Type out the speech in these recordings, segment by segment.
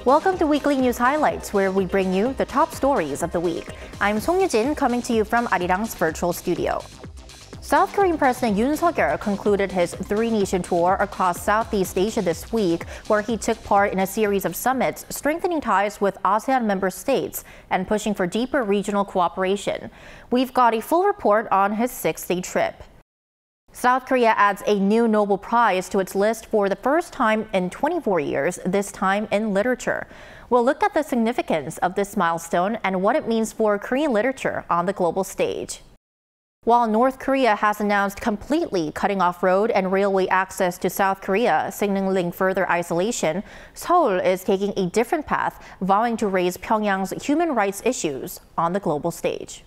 Welcome to Weekly News Highlights, where we bring you the top stories of the week. I'm Song Yujin, coming to you from Arirang's virtual studio. South Korean President Yoon Suk-yeol concluded his three-nation tour across Southeast Asia this week, where he took part in a series of summits, strengthening ties with ASEAN member states and pushing for deeper regional cooperation. We've got a full report on his six-day trip. South Korea adds a new Nobel Prize to its list for the first time in 24 years, this time in literature. We'll look at the significance of this milestone and what it means for Korean literature on the global stage. While North Korea has announced completely cutting off road and railway access to South Korea, signaling further isolation, Seoul is taking a different path, vowing to raise Pyongyang's human rights issues on the global stage.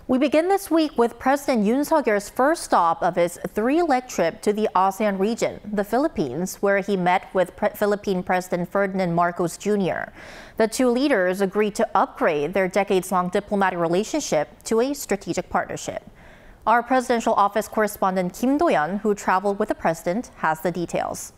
We begin this week with President Yoon Suk-yeol's first stop of his three-leg trip to the ASEAN region, the Philippines, where he met with Philippine President Ferdinand Marcos Jr. The two leaders agreed to upgrade their decades-long diplomatic relationship to a strategic partnership. Our presidential office correspondent Kim Do-yeon, who traveled with the president, has the details.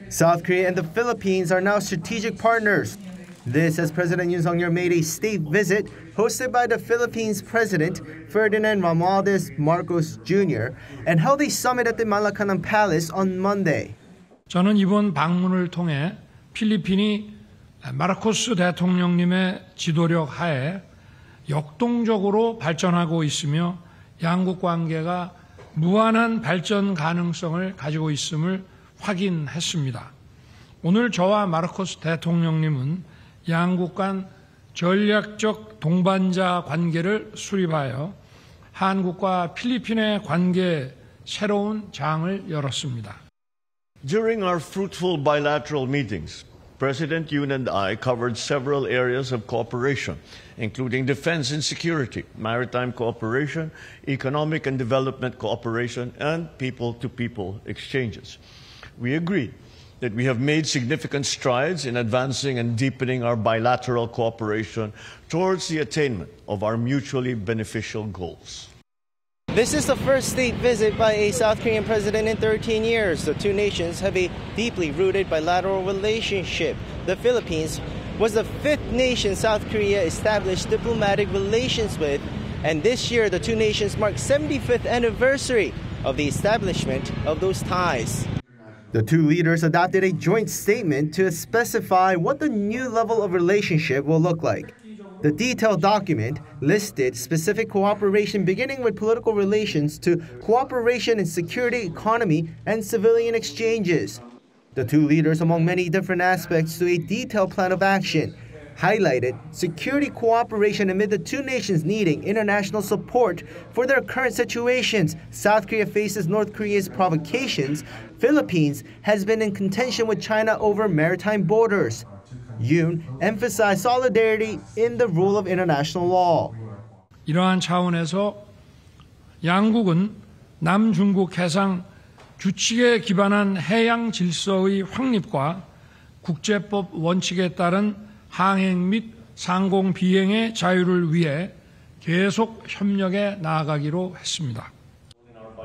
South Korea and the Philippines are now strategic partners. This as President Yoon Suk-yeol made a state visit hosted by the Philippines President Ferdinand Marcos Jr. and held a summit at the Malacanang Palace on Monday. 저는 이번 방문을 통해 필리핀이 마르코스 대통령님의 지도력 하에 역동적으로 발전하고 있으며 양국 관계가 무한한 발전 가능성을 가지고 있음을 확인했습니다. 오늘 저와 마르코스 대통령님은 양국 간 전략적 동반자 관계를 수립하여 한국과 필리핀의 관계에 새로운 장을 열었습니다. During our fruitful bilateral meetings, President Yoon and I covered several areas of cooperation, including defense and security, maritime cooperation, economic and development cooperation, and people-to-people exchanges. We agreed that we have made significant strides in advancing and deepening our bilateral cooperation towards the attainment of our mutually beneficial goals. This is the first state visit by a South Korean president in 13 years. The two nations have a deeply rooted bilateral relationship. The Philippines was the fifth nation South Korea established diplomatic relations with, and this year the two nations mark 75th anniversary of the establishment of those ties. The two leaders adopted a joint statement to specify what the new level of relationship will look like. The detailed document listed specific cooperation beginning with political relations to cooperation in security, economy, and civilian exchanges. The two leaders, among many different aspects to a detailed plan of action, highlighted security cooperation amid the two nations needing international support for their current situations. South Korea faces North Korea's provocations. Philippines has been in contention with China over maritime borders. Yoon emphasized solidarity in the rule of international law. 이러한 차원에서 양국은 남중국 해상 규칙에 기반한 해양 질서의 확립과 국제법 원칙에 따른 항행 및 상공 비행의 자유를 위해 계속 협력해 나아가기로 했습니다.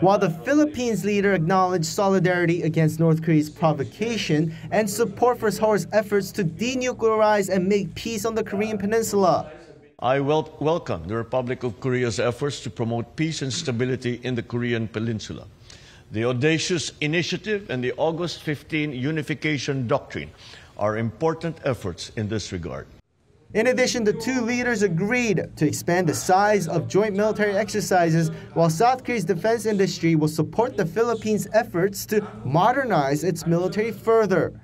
While the Philippines leader acknowledged solidarity against North Korea's provocation and support for Seoul's efforts to denuclearize and make peace on the Korean peninsula. I welcome the Republic of Korea's efforts to promote peace and stability in the Korean peninsula. The audacious initiative and the August 15 unification doctrine are important efforts in this regard. In addition, the two leaders agreed to expand the size of joint military exercises, while South Korea's defense industry will support the Philippines' efforts to modernize its military further.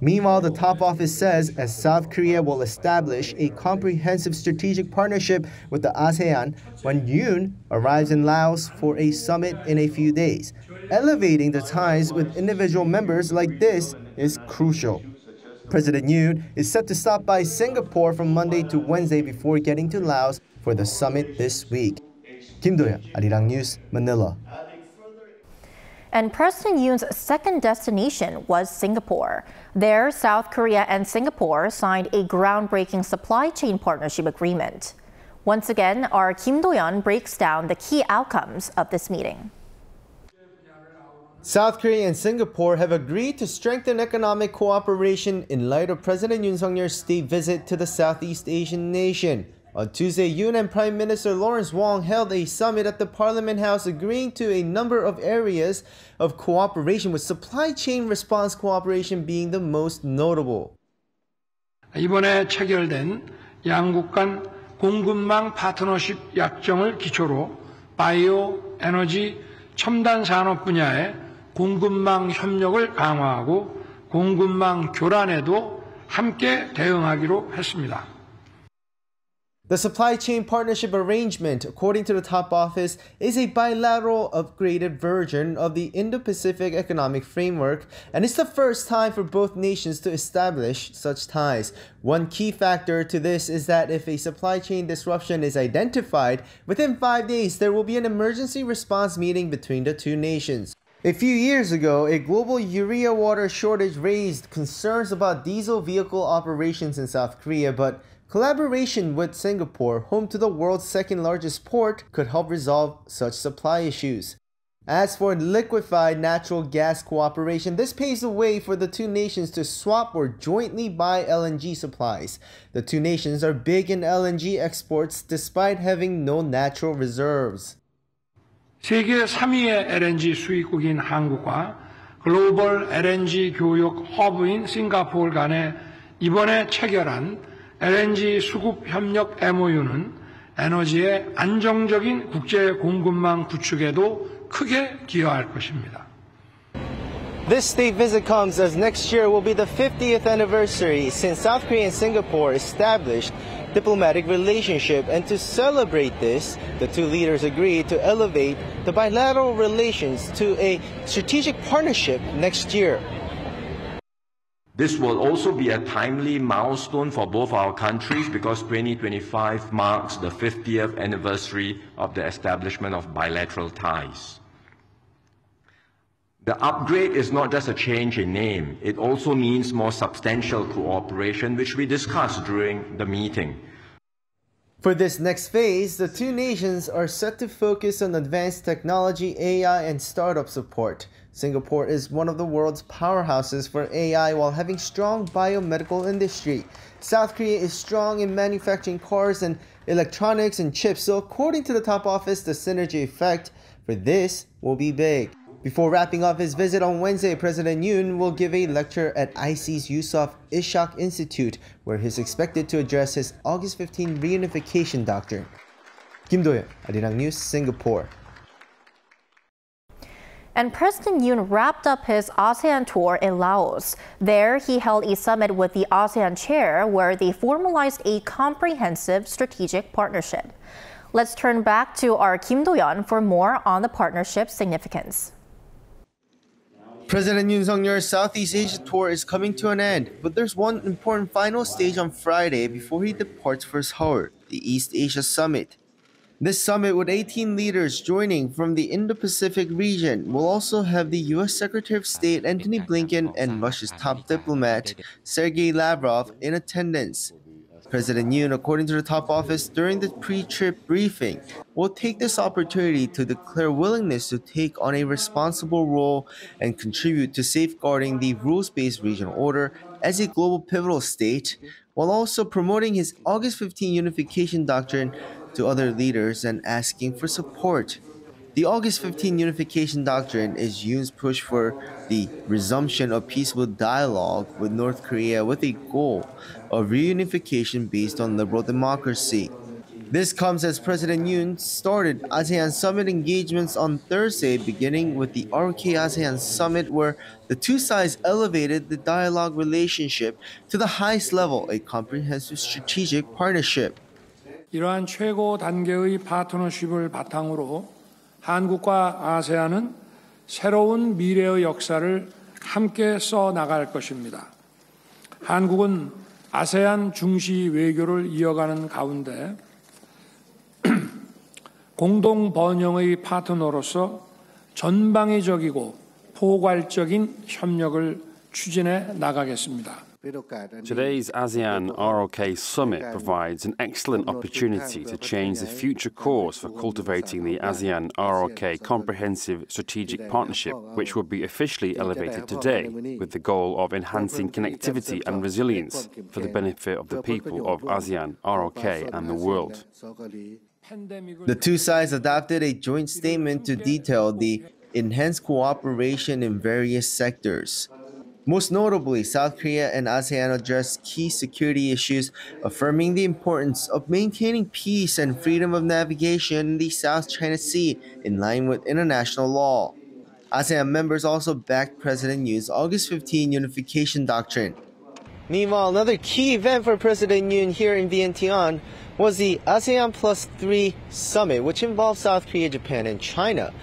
Meanwhile, the top office says as South Korea will establish a comprehensive strategic partnership with the ASEAN when Yoon arrives in Laos for a summit in a few days. Elevating the ties with individual members like this is crucial. President Yoon is set to stop by Singapore from Monday to Wednesday before getting to Laos for the summit this week. Kim Do-yeon, Arirang News, Manila. And President Yoon's second destination was Singapore. There, South Korea and Singapore signed a groundbreaking supply chain partnership agreement. Once again, our Kim Do-yeon breaks down the key outcomes of this meeting. South Korea and Singapore have agreed to strengthen economic cooperation in light of President Yoon Suk-yeol's state visit to the Southeast Asian nation. On Tuesday, Yoon and Prime Minister Lawrence Wong held a summit at the Parliament House agreeing to a number of areas of cooperation, with supply chain response cooperation being the most notable. 이번에 체결된 양국 간 공급망 파트너십 약정을 기초로 바이오, 에너지, 첨단 산업 분야에 공급망 협력을 강화하고 공급망 교란에도 함께 대응하기로 했습니다. The supply chain partnership arrangement, according to the top office, is a bilateral upgraded version of the Indo-Pacific Economic Framework, and it's the first time for both nations to establish such ties. One key factor to this is that if a supply chain disruption is identified, within 5 days there will be an emergency response meeting between the two nations. A few years ago, a global urea water shortage raised concerns about diesel vehicle operations in South Korea, but collaboration with Singapore, home to the world's second largest port, could help resolve such supply issues. As for liquefied natural gas cooperation, this paves the way for the two nations to swap or jointly buy LNG supplies. The two nations are big in LNG exports despite having no natural reserves. 세계 3위의 LNG 수입국인 한국과 글로벌 LNG 교역 허브인 싱가포르 간에 이번에 체결한 LNG 수급 협력 MOU는 에너지의 안정적인 국제 공급망 구축에도 크게 기여할 것입니다. This state visit comes as next year will be the 50th anniversary since South Korea and Singapore established diplomatic relationship, and to celebrate this, the two leaders agreed to elevate the bilateral relations to a strategic partnership next year. This will also be a timely milestone for both our countries because 2025 marks the 50th anniversary of the establishment of bilateral ties. The upgrade is not just a change in name, it also means more substantial cooperation, which we discussed during the meeting. For this next phase, the two nations are set to focus on advanced technology, AI, and startup support. Singapore is one of the world's powerhouses for AI while having strong biomedical industry. South Korea is strong in manufacturing cars and electronics and chips, so according to the top office, the synergy effect for this will be big. Before wrapping up his visit on Wednesday, President Yoon will give a lecture at IC's Yusof Ishak Institute, where he's expected to address his August 15 reunification doctrine. Kim Do-yeon, Arirang News, Singapore. And President Yoon wrapped up his ASEAN tour in Laos. There, he held a summit with the ASEAN chair where they formalized a comprehensive strategic partnership. Let's turn back to our Kim Do-yeon for more on the partnership's significance. President Yoon Suk-yeol's Southeast Asia tour is coming to an end, but there's one important final stage on Friday before he departs for Seoul, the East Asia Summit. This summit, with 18 leaders joining from the Indo-Pacific region, will also have the U.S. Secretary of State Antony Blinken and Russia's top diplomat Sergei Lavrov in attendance. President Yoon, according to the top office, during the pre-trip briefing, will take this opportunity to declare willingness to take on a responsible role and contribute to safeguarding the rules-based regional order as a global pivotal state, while also promoting his August 15 unification doctrine to other leaders and asking for support. The August 15 unification doctrine is Yoon's push for the resumption of peaceful dialogue with North Korea with a goal of reunification based on liberal democracy. This comes as President Yoon started ASEAN summit engagements on Thursday, beginning with the RK ASEAN summit, where the two sides elevated the dialogue relationship to the highest level, a comprehensive strategic partnership. 이러한 최고 단계의 파트너십을 바탕으로 한국과 아세안은 새로운 미래의 역사를 함께 써 나갈 것입니다. 한국은 아세안 중시 외교를 이어가는 가운데 공동 번영의 파트너로서 전방위적이고 포괄적인 협력을 추진해 나가겠습니다. Today's ASEAN ROK summit provides an excellent opportunity to change the future course for cultivating the ASEAN ROK Comprehensive Strategic Partnership, which will be officially elevated today with the goal of enhancing connectivity and resilience for the benefit of the people of ASEAN, ROK and the world. The two sides adopted a joint statement to detail the enhanced cooperation in various sectors. Most notably, South Korea and ASEAN addressed key security issues, affirming the importance of maintaining peace and freedom of navigation in the South China Sea in line with international law. ASEAN members also backed President Yoon's August 15 unification doctrine. Meanwhile, another key event for President Yoon here in Vientiane was the ASEAN Plus 3 summit, which involved South Korea, Japan, and China.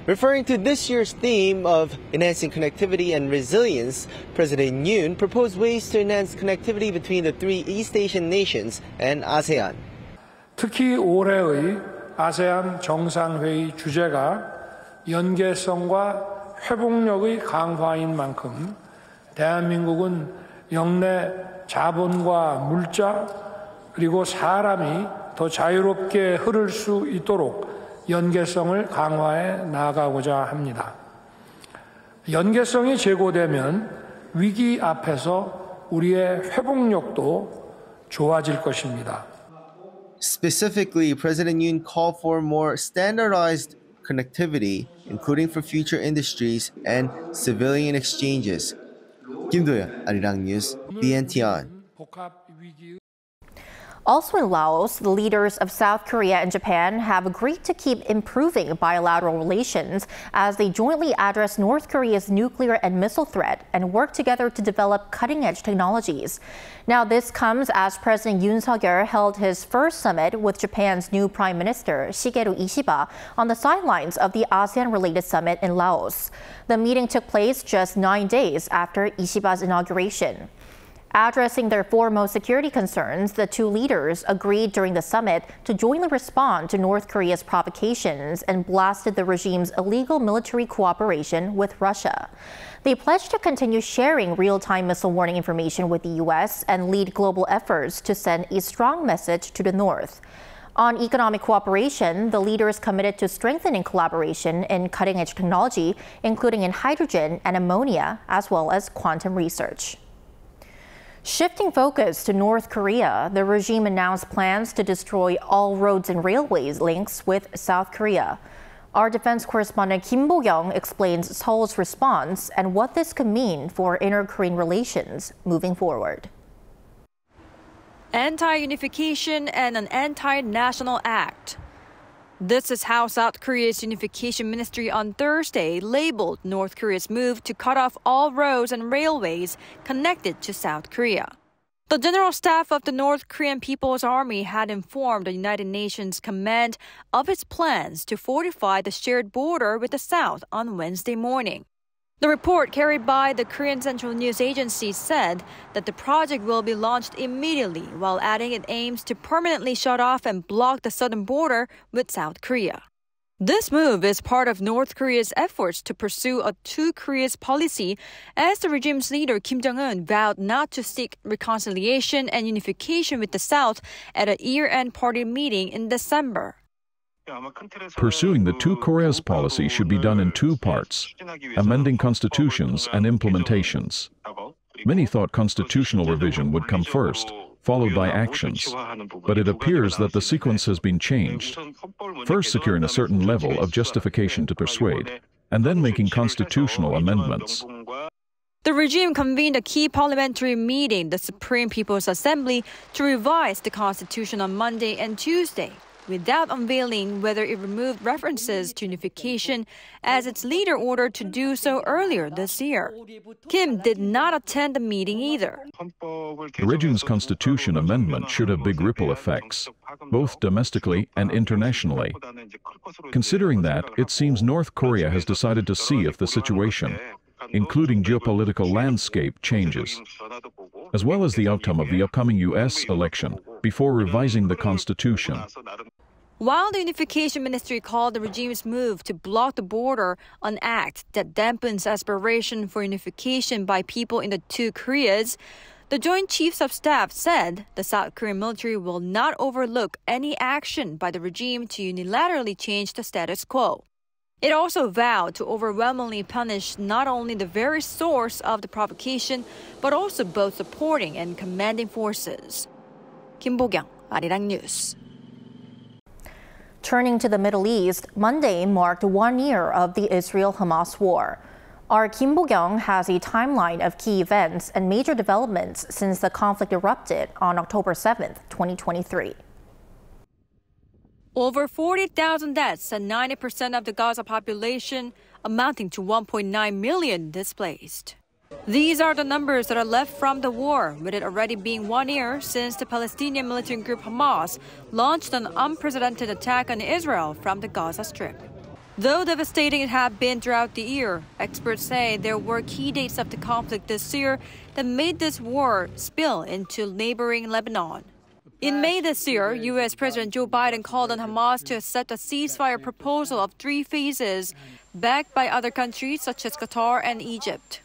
Referring to this year's theme of enhancing connectivity and resilience, President Yoon proposed ways to enhance connectivity between the three East Asian nations and ASEAN. 특히 올해의 아세안 정상회의 주제가 연계성과 회복력의 강화인 만큼 대한민국은 영내 자본과 물자 그리고 사람이 더 자유롭게 흐를 수 있도록 연계성을 강화해 나가고자 합니다. 연계성이 제고되면 위기 앞에서 우리의 회복력도 좋아질 것입니다. Specifically, President Yoon called for more standardized connectivity, including for future industries and civilian exchanges. 김도현, 아리랑 뉴스, Vientiane. Also in Laos, the leaders of South Korea and Japan have agreed to keep improving bilateral relations as they jointly address North Korea's nuclear and missile threat and work together to develop cutting-edge technologies. Now, this comes as President Yoon Suk-yeol held his first summit with Japan's new Prime Minister, Shigeru Ishiba, on the sidelines of the ASEAN-related summit in Laos. The meeting took place just 9 days after Ishiba's inauguration. Addressing their foremost security concerns, the two leaders agreed during the summit to jointly respond to North Korea's provocations and blasted the regime's illegal military cooperation with Russia. They pledged to continue sharing real-time missile warning information with the U.S. and lead global efforts to send a strong message to the North. On economic cooperation, the leaders committed to strengthening collaboration in cutting-edge technology, including in hydrogen and ammonia, as well as quantum research. Shifting focus to North Korea, the regime announced plans to destroy all roads and railways links with South Korea. Our defense correspondent Kim Bo-young explains Seoul's response and what this could mean for inter-Korean relations moving forward. Anti-unification and an anti-national act. This is how South Korea's Unification Ministry on Thursday labeled North Korea's move to cut off all roads and railways connected to South Korea. The General Staff of the North Korean People's Army had informed the United Nations Command of its plans to fortify the shared border with the South on Wednesday morning. The report carried by the Korean Central News Agency said that the project will be launched immediately, while adding it aims to permanently shut off and block the southern border with South Korea. This move is part of North Korea's efforts to pursue a two Koreas policy, as the regime's leader Kim Jong-un vowed not to seek reconciliation and unification with the South at a year-end party meeting in December. Pursuing the two Koreas policy should be done in two parts, amending constitutions and implementations. Many thought constitutional revision would come first, followed by actions. But it appears that the sequence has been changed. First securing a certain level of justification to persuade, and then making constitutional amendments. The regime convened a key parliamentary meeting, the Supreme People's Assembly, to revise the constitution on Monday and Tuesday, without unveiling whether it removed references to unification, as its leader ordered to do so earlier this year. Kim did not attend the meeting either. The regime's constitution amendment should have big ripple effects, both domestically and internationally. Considering that, it seems North Korea has decided to see if the situation, including geopolitical landscape, changes, as well as the outcome of the upcoming U.S. election, before revising the constitution. While the Unification Ministry called the regime's move to block the border an act that dampens aspiration for unification by people in the two Koreas, The Joint Chiefs of Staff said the South Korean military will not overlook any action by the regime to unilaterally change the status quo. It also vowed to overwhelmingly punish not only the very source of the provocation, but also both supporting and commanding forces. Kim Bo-kyung, Arirang News. Turning to the Middle East, Monday marked 1 year of the Israel-Hamas war. Our Kim Bo-kyung has a timeline of key events and major developments since the conflict erupted on October 7th, 2023. Over 40,000 deaths and 90% of the Gaza population, amounting to 1.9 million displaced. These are the numbers that are left from the war, with it already being 1 year since the Palestinian militant group Hamas launched an unprecedented attack on Israel from the Gaza Strip. Though devastating it had been throughout the year, experts say there were key dates of the conflict this year that made this war spill into neighboring Lebanon. In May this year, U.S. President Joe Biden called on Hamas to accept a ceasefire proposal of 3 phases, backed by other countries such as Qatar and Egypt.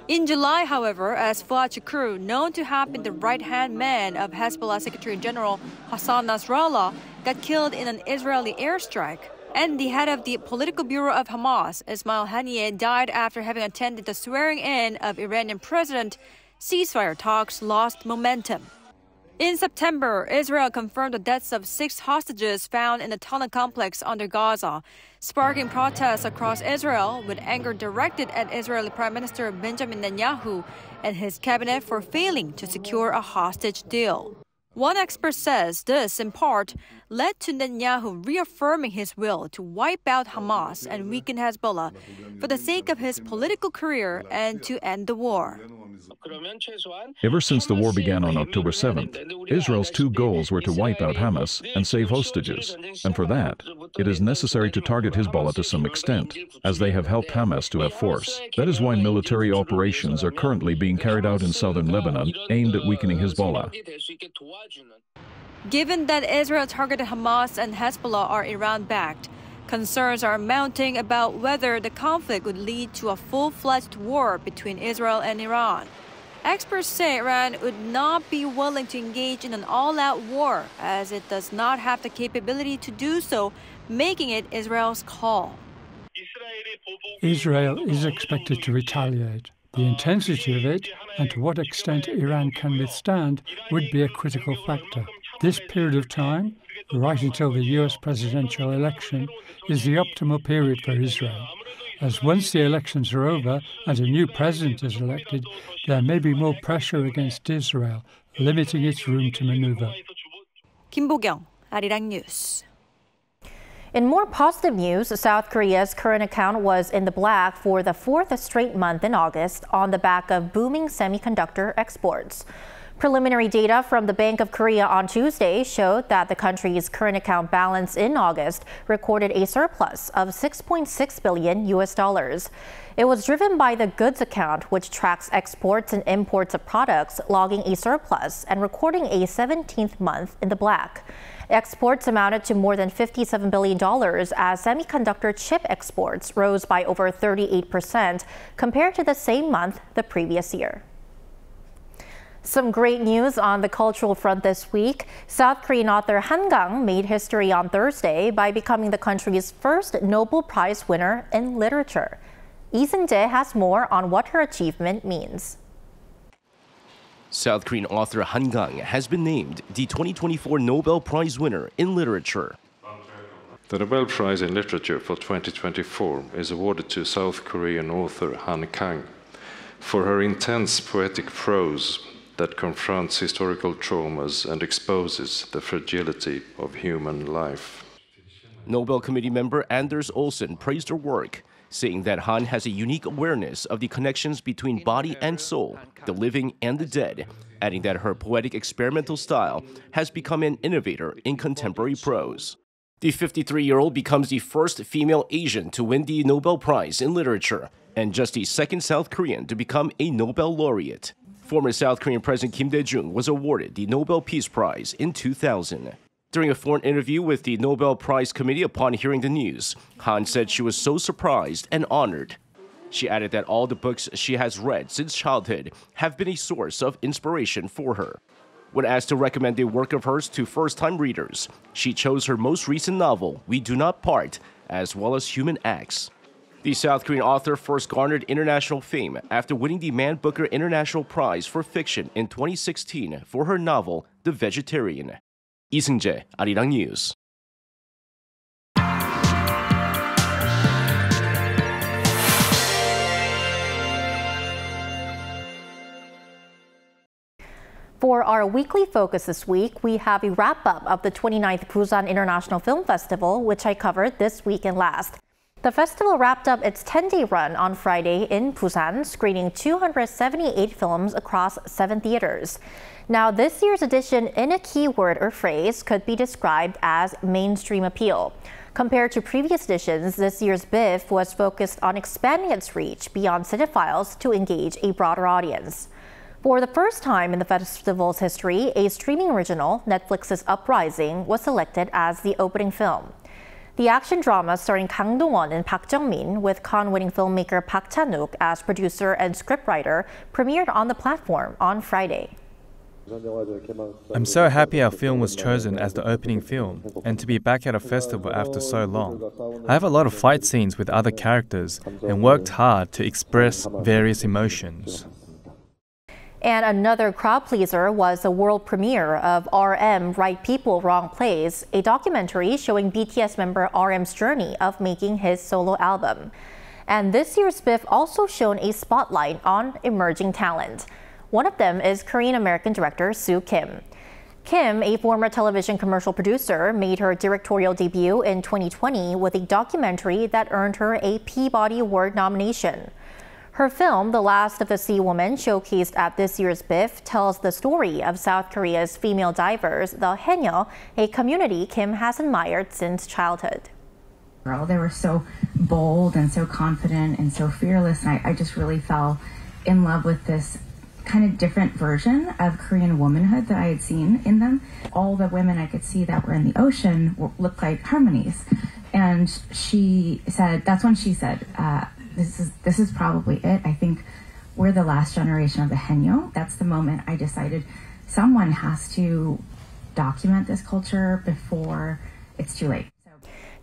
In July, however, as Fuad Shukr, known to have been the right-hand man of Hezbollah Secretary General Hassan Nasrallah, got killed in an Israeli airstrike, and the head of the political bureau of Hamas, Ismail Haniyeh, died after having attended the swearing-in of Iranian president, ceasefire talks lost momentum. In September, Israel confirmed the deaths of 6 hostages found in the tunnel complex under Gaza, sparking protests across Israel with anger directed at Israeli Prime Minister Benjamin Netanyahu and his cabinet for failing to secure a hostage deal. One expert says this, in part, led to Netanyahu reaffirming his will to wipe out Hamas and weaken Hezbollah for the sake of his political career and to end the war. Ever since the war began on October 7th, Israel's 2 goals were to wipe out Hamas and save hostages. And for that, it is necessary to target Hezbollah to some extent, as they have helped Hamas to have force. That is why military operations are currently being carried out in southern Lebanon, aimed at weakening Hezbollah. Given that Israel targeted Hamas and Hezbollah are Iran-backed, concerns are mounting about whether the conflict would lead to a full-fledged war between Israel and Iran. Experts say Iran would not be willing to engage in an all-out war, as it does not have the capability to do so, making it Israel's call. Israel is expected to retaliate. The intensity of it and to what extent Iran can withstand would be a critical factor. This period of time, right until the US presidential election, is the optimal period for Israel, as once the elections are over and a new president is elected, there may be more pressure against Israel, limiting its room to maneuver. Kim Bo-kyung, Arirang News. In more positive news, South Korea's current account was in the black for the 4th straight month in August on the back of booming semiconductor exports. Preliminary data from the Bank of Korea on Tuesday showed that the country's current account balance in August recorded a surplus of $6.6 billion. It was driven by the goods account, which tracks exports and imports of products, logging a surplus and recording a 17th month in the black. Exports amounted to more than $57 billion as semiconductor chip exports rose by over 38% compared to the same month the previous year. Some great news on the cultural front this week. South Korean author Han Kang made history on Thursday by becoming the country's first Nobel Prize winner in literature. Lee Seung-jae has more on what her achievement means. South Korean author Han Kang has been named the 2024 Nobel Prize winner in literature. The Nobel Prize in Literature for 2024 is awarded to South Korean author Han Kang for her intense poetic prose that confronts historical traumas and exposes the fragility of human life. Nobel Committee member Anders Olsen praised her work, saying that Han has a unique awareness of the connections between body and soul, the living and the dead, adding that her poetic experimental style has become an innovator in contemporary prose. The 53-year-old becomes the first female Asian to win the Nobel Prize in Literature, and just the second South Korean to become a Nobel laureate. Former South Korean President Kim Dae-jung was awarded the Nobel Peace Prize in 2000. During a foreign interview with the Nobel Prize Committee upon hearing the news, Han said she was so surprised and honored. She added that all the books she has read since childhood have been a source of inspiration for her. When asked to recommend a work of hers to first-time readers, she chose her most recent novel, We Do Not Part, as well as Human Acts. The South Korean author first garnered international fame after winning the Man Booker International Prize for Fiction in 2016 for her novel, The Vegetarian. 이승재, Arirang News. For our weekly focus this week, we have a wrap-up of the 29th Busan International Film Festival, which I covered this week and last. The festival wrapped up its 10-day run on Friday in Busan, screening 278 films across 7 theaters. Now, this year's edition, in a keyword or phrase, could be described as mainstream appeal. Compared to previous editions, this year's BIFF was focused on expanding its reach beyond cinephiles to engage a broader audience. For the first time in the festival's history, a streaming original, Netflix's Uprising, was selected as the opening film. The action drama starring Kang Dong-won and Park Jung-min, with Cannes-winning filmmaker Park Chan-wook as producer and scriptwriter, premiered on the platform on Friday. I'm so happy our film was chosen as the opening film, and to be back at a festival after so long. I have a lot of fight scenes with other characters and worked hard to express various emotions. And another crowd pleaser was the world premiere of RM Right People, Wrong Place, a documentary showing BTS member RM's journey of making his solo album. And this year's BIFF also shone a spotlight on emerging talent. One of them is Korean-American director Soo Kim. Kim, a former television commercial producer, made her directorial debut in 2020 with a documentary that earned her a Peabody Award nomination. Her film, The Last of the Sea Woman, showcased at this year's BIFF, tells the story of South Korea's female divers, the Haenyeo, a community Kim has admired since childhood. They were so bold and so confident and so fearless, and I just really fell in love with this kind of different version of Korean womanhood that I had seen in them. All the women I could see that were in the ocean looked like harmonies. And she said, that's when she said, this is probably it. I think we're the last generation of the Haenyeo. That's the moment I decided someone has to document this culture before it's too late.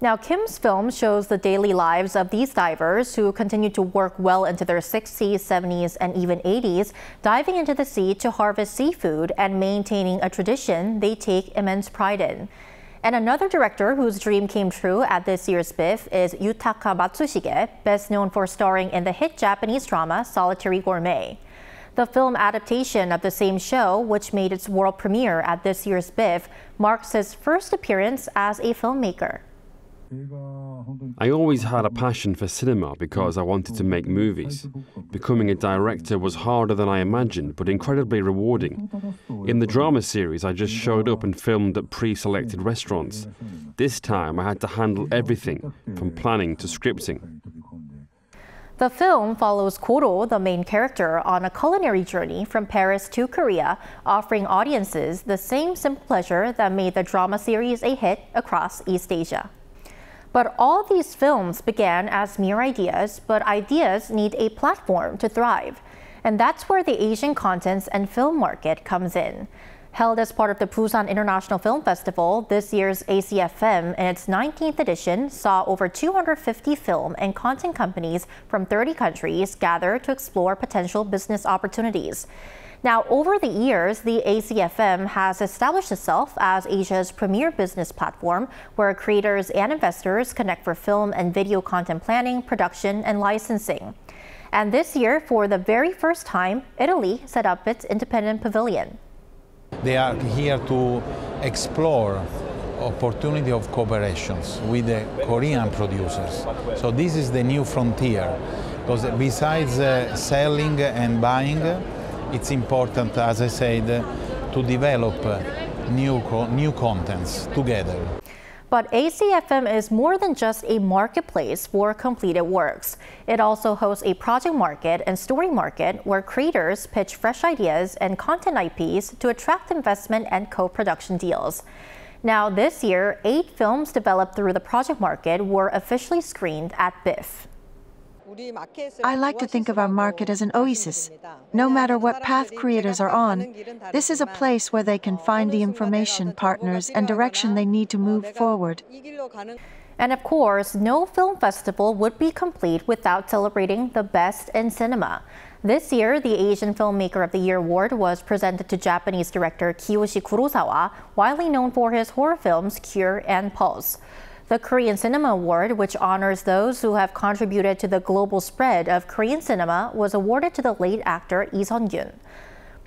Now, Kim's film shows the daily lives of these divers who continue to work well into their 60s, 70s, and even 80s, diving into the sea to harvest seafood and maintaining a tradition they take immense pride in. And another director whose dream came true at this year's BIFF is Yutaka Matsushige, best known for starring in the hit Japanese drama Solitary Gourmet. The film adaptation of the same show, which made its world premiere at this year's BIFF, marks his first appearance as a filmmaker. I always had a passion for cinema because I wanted to make movies. Becoming a director was harder than I imagined, but incredibly rewarding. In the drama series, I just showed up and filmed at pre-selected restaurants. This time, I had to handle everything, from planning to scripting. The film follows Koro, the main character, on a culinary journey from Paris to Korea, offering audiences the same simple pleasure that made the drama series a hit across East Asia. But all these films began as mere ideas, but ideas need a platform to thrive. And that's where the Asian contents and film market comes in. Held as part of the Busan International Film Festival, this year's ACFM in its 19th edition saw over 250 film and content companies from 30 countries gather to explore potential business opportunities. Now, over the years, the ACFM has established itself as Asia's premier business platform where creators and investors connect for film and video content planning, production, and licensing. And this year, for the very first time, Italy set up its independent pavilion. They are here to explore opportunity of cooperations with the Korean producers. So this is the new frontier, because besides selling and buying, it's important, as I said, to develop new contents together. But ACFM is more than just a marketplace for completed works. It also hosts a project market and story market where creators pitch fresh ideas and content IPs to attract investment and co-production deals. Now, this year, 8 films developed through the project market were officially screened at BIFF. I like to think of our market as an oasis. No matter what path creators are on, this is a place where they can find the information, partners, and direction they need to move forward. And of course, no film festival would be complete without celebrating the best in cinema. This year, the Asian Filmmaker of the Year award was presented to Japanese director Kiyoshi Kurosawa, widely known for his horror films Cure and Pulse. The Korean Cinema Award, which honors those who have contributed to the global spread of Korean cinema, was awarded to the late actor Lee Sun-gyun.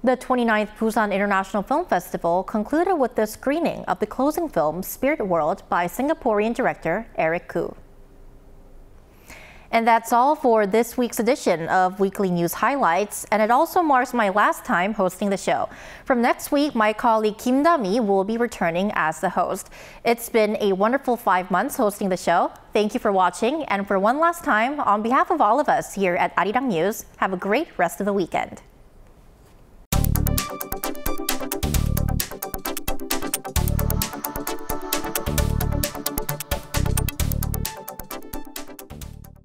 The 29th Busan International Film Festival concluded with the screening of the closing film Spirit World by Singaporean director Eric Koo. And that's all for this week's edition of Weekly News Highlights, and it also marks my last time hosting the show. From next week, my colleague Kim Da-mi will be returning as the host. It's been a wonderful 5 months hosting the show. Thank you for watching, and for one last time, on behalf of all of us here at Arirang News, have a great rest of the weekend.